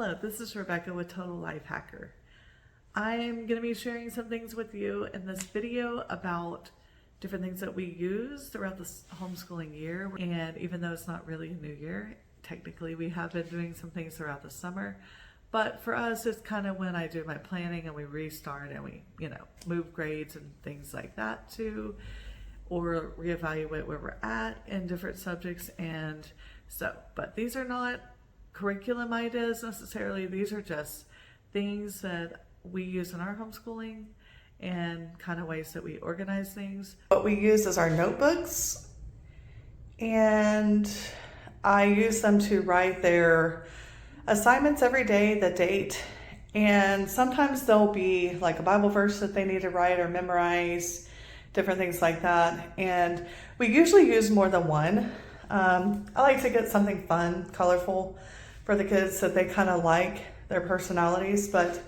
Hello, this is Rebecca with Total Life Hacker. I'm going to be sharing some things with you in this video about different things that we use throughout this homeschooling year. And even though it's not really a new year, technically we have been doing some things throughout the summer. But for us, it's kind of when I do my planning and we restart and we, move grades and things like that too, or reevaluate where we're at in different subjects. And so, but these are not curriculum ideas necessarily. These are just things that we use in our homeschooling and kind of ways that we organize things. What we use is our notebooks, and I use them to write their assignments every day, the date, and sometimes there'll be like a Bible verse that they need to write or memorize, different things like that. And we usually use more than one. I like to get something fun, colorful for the kids that they kind of like their personalities, but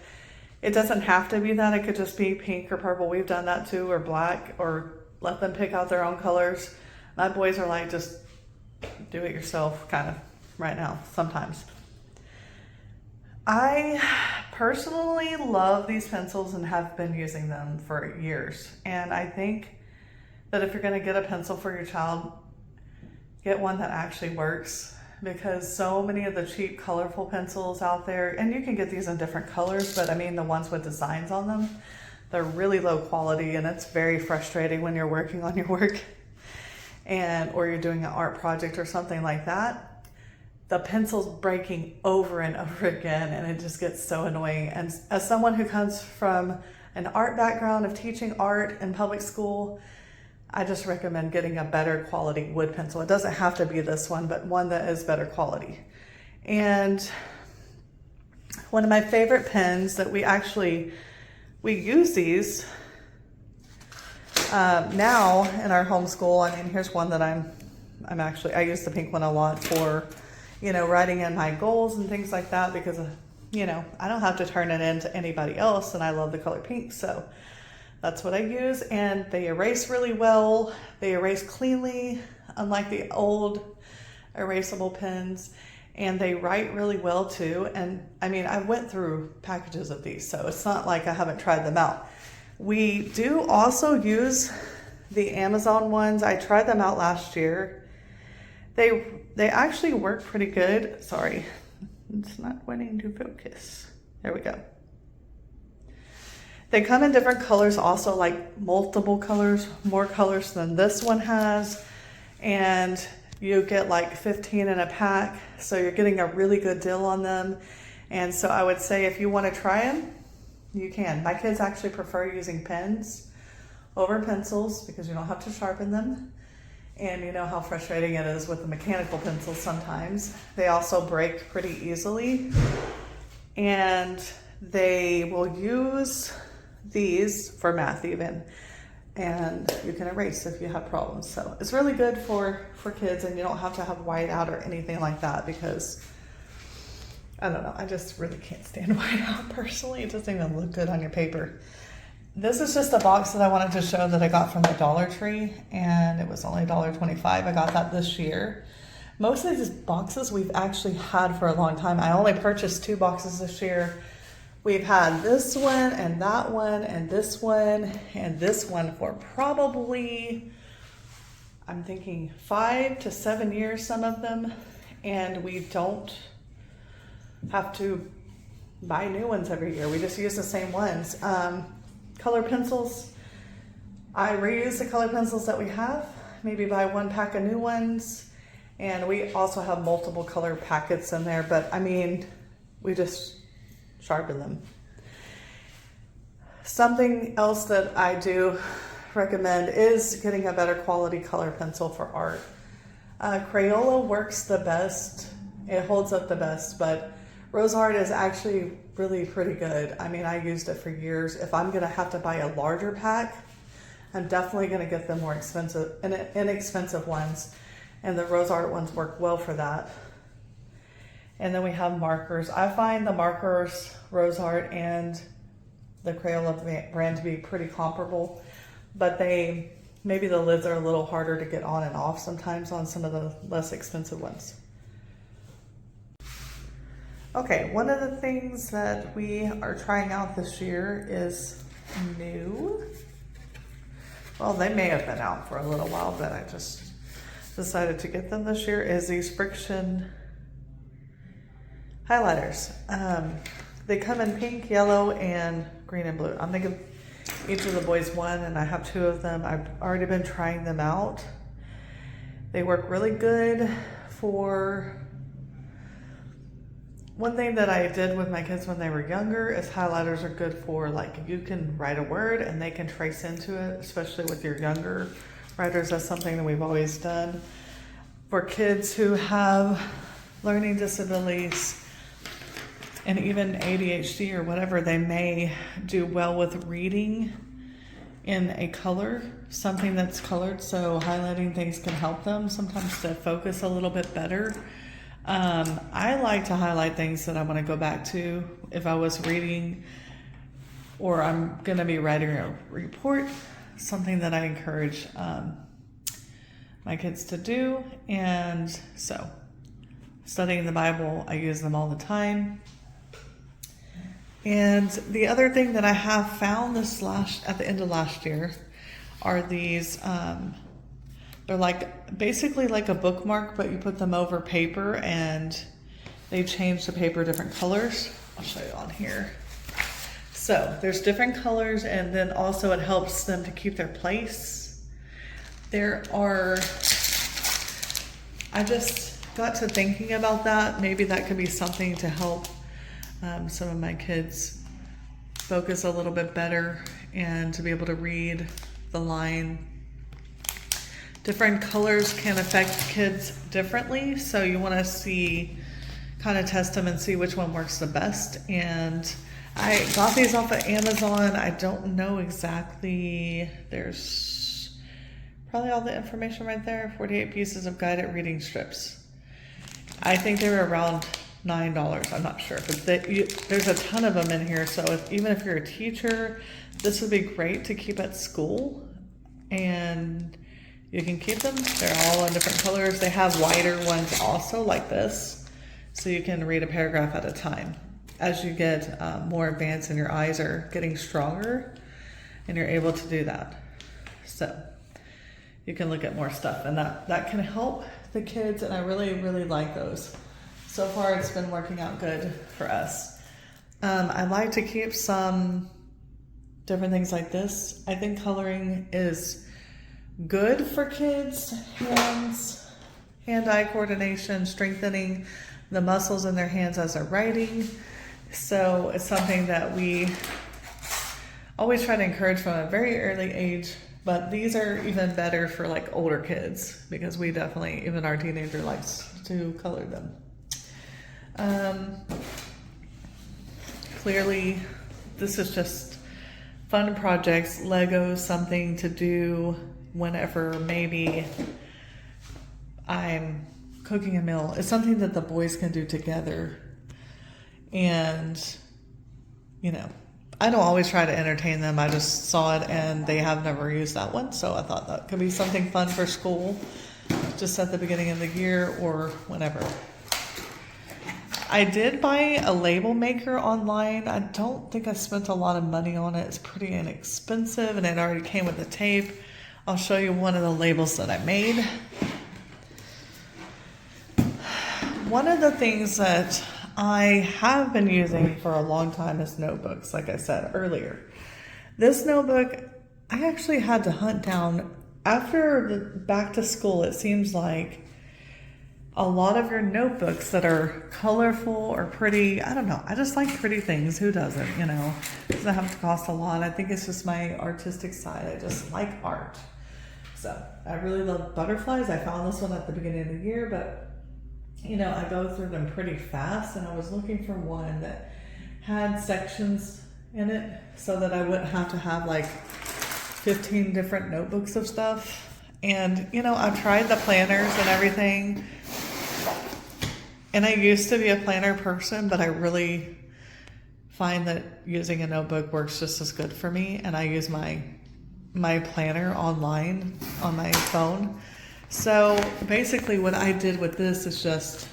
it doesn't have to be that. It could just be pink or purple. We've done that too, or black, or let them pick out their own colors. My boys are like, just do it yourself kind of right now sometimes. I personally love these pencils and have been using them for years. And I think that if you're going to get a pencil for your child, get one that actually works, because so many of the cheap colorful pencils out there, and you can get these in different colors, but I mean the ones with designs on them, they're really low quality, and it's very frustrating when you're working on your work or you're doing an art project or something like that. The pencil's breaking over and over again, and it just gets so annoying. And as someone who comes from an art background of teaching art in public school, I just recommend getting a better quality wood pencil. It doesn't have to be this one, but one that is better quality. And one of my favorite pens that we use these now in our homeschool. I mean, here's one that I use the pink one a lot for, writing in my goals and things like that, because, I don't have to turn it in to anybody else, and I love the color pink. So that's what I use, and they erase really well. They erase cleanly, unlike the old erasable pens, and they write really well too. And I mean, I went through packages of these, so it's not like I haven't tried them out. We do also use the Amazon ones. I tried them out last year. They actually work pretty good. Sorry, it's not wanting to focus. There we go. They come in different colors also, like multiple colors, more colors than this one has. And you get like 15 in a pack, so you're getting a really good deal on them. And so I would say if you want to try them, you can. My kids actually prefer using pens over pencils because you don't have to sharpen them. And you know how frustrating it is with the mechanical pencils sometimes. They also break pretty easily. And they will use these for math even, and you can erase if you have problems. So it's really good for kids, and you don't have to have white out or anything like that, because I don't know, I just really can't stand white out personally. It doesn't even look good on your paper. This is just a box that I wanted to show that I got from the Dollar Tree, and it was only $1.25. I got that this year. Most of these boxes we've actually had for a long time. I only purchased 2 boxes this year. We've had this one and that one and this one and this one for probably, I'm thinking 5 to 7 years, some of them. And we don't have to buy new ones every year. We just use the same ones. Color pencils, I reuse the color pencils that we have, maybe buy 1 pack of new ones. And we also have multiple color packets in there, but I mean, we just sharpen them. Something else that I do recommend is getting a better quality color pencil for art. Crayola works the best. It holds up the best, but Rose Art is actually really pretty good. I mean, I used it for years. If I'm gonna have to buy a larger pack, I'm definitely gonna get the more expensive and inexpensive ones, and the Rose Art ones work well for that. And then we have markers. I find the markers, Rose Art and the Crayola brand, to be pretty comparable, but maybe the lids are a little harder to get on and off sometimes on some of the less expensive ones. Okay, one of the things that we are trying out this year is new. Well, they may have been out for a little while, but I just decided to get them this year, is these friction highlighters. They come in pink, yellow, and green and blue. I'm thinking each of the boys one, and I have 2 of them. I've already been trying them out. They work really good for... One thing that I did with my kids when they were younger is highlighters are good for, like, you can write a word and they can trace into it, especially with your younger writers. That's something that we've always done. For kids who have learning disabilities and even ADHD or whatever, they may do well with reading in a color, something that's colored, so highlighting things can help them sometimes to focus a little bit better. I like to highlight things that I want to go back to if I was reading or I'm going to be writing a report, something that I encourage my kids to do. And so studying the Bible, I use them all the time. And the other thing that I have found at the end of last year are these, they're like basically like a bookmark, but you put them over paper and they change the paper different colors. I'll show you on here. So there's different colors, and then also it helps them to keep their place. I just got to thinking about that. Maybe that could be something to help some of my kids focus a little bit better and to be able to read the line. Different colors can affect kids differently, so you want to kind of test them and see which one works the best. And I got these off of Amazon. I don't know exactly. There's probably all the information right there. 48 pieces of guided reading strips. I think they were around $9. I'm not sure, but there's a ton of them in here. So even if you're a teacher, this would be great to keep at school, and you can keep them. They're all in different colors. They have wider ones also, like this, so you can read a paragraph at a time. As you get more advanced and your eyes are getting stronger, and you're able to do that. So you can look at more stuff, and that can help the kids, and I really, really like those. So far, it's been working out good for us. I like to keep some different things like this. I think coloring is good for kids' hand-eye coordination, strengthening the muscles in their hands as they're writing. So it's something that we always try to encourage from a very early age, but these are even better for like older kids, because we definitely, even our teenager likes to color them. Clearly, this is just fun projects, Legos, something to do whenever maybe I'm cooking a meal. It's something that the boys can do together. And, I don't always try to entertain them. I just saw it and they have never used that one. So I thought that could be something fun for school, just at the beginning of the year or whenever. I did buy a label maker online. I don't think I spent a lot of money on it. It's pretty inexpensive, and it already came with the tape. I'll show you one of the labels that I made. One of the things that I have been using for a long time is notebooks, like I said earlier. This notebook, I actually had to hunt down. After the back to school, it seems like a lot of your notebooks that are colorful or pretty, I don't know, I just like pretty things. Who doesn't, It doesn't have to cost a lot. I think it's just my artistic side. I just like art. So I really love butterflies. I found this one at the beginning of the year, but I go through them pretty fast, and I was looking for one that had sections in it so that I wouldn't have to have like 15 different notebooks of stuff. And, I've tried the planners and everything, and I used to be a planner person, but I really find that using a notebook works just as good for me. And I use my planner online on my phone. So basically what I did with this is just,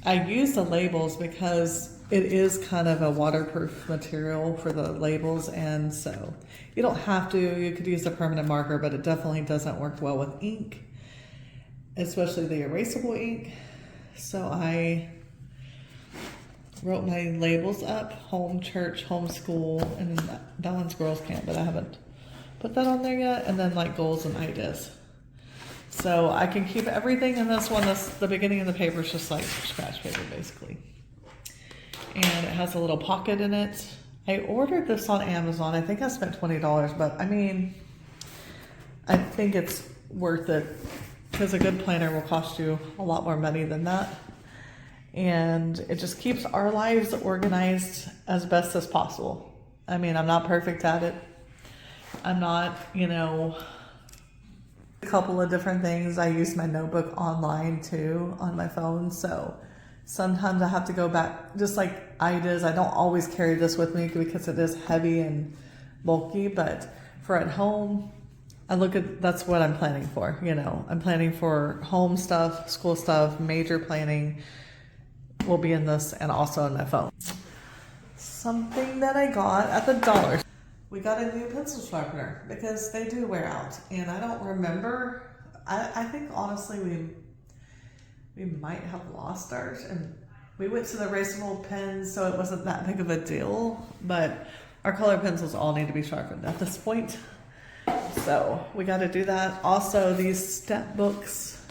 I use the labels because it is kind of a waterproof material for the labels, and so you don't have to. You could use a permanent marker, but it definitely doesn't work well with ink, especially the erasable ink. So I wrote my labels up: home, church, homeschool, and that one's girls camp, but I haven't put that on there yet. And then like goals and ideas. So I can keep everything in this one. The beginning of the paper is just like scratch paper basically. And it has a little pocket in it. I ordered this on Amazon. I think I spent $20, but I mean, I think it's worth it because a good planner will cost you a lot more money than that. And it just keeps our lives organized as best as possible. I mean, I'm not perfect at it. I'm not, a couple of different things. I use my notebook online too on my phone, so sometimes I have to go back, just like ideas. I don't always carry this with me because it is heavy and bulky, but for at home, that's what I'm planning for. I'm planning for home stuff, school stuff, major planning will be in this and also in my phone. Something that I got at the dollar. We got a new pencil sharpener because they do wear out, and I don't remember. I think honestly we might have lost ours, and we went to the erasable pens, so it wasn't that big of a deal. But our color pencils all need to be sharpened at this point, so we got to do that. Also, these step books,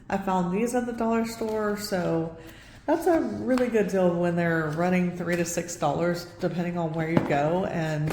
I found these at the dollar store, so that's a really good deal when they're running $3 to $6 depending on where you go. And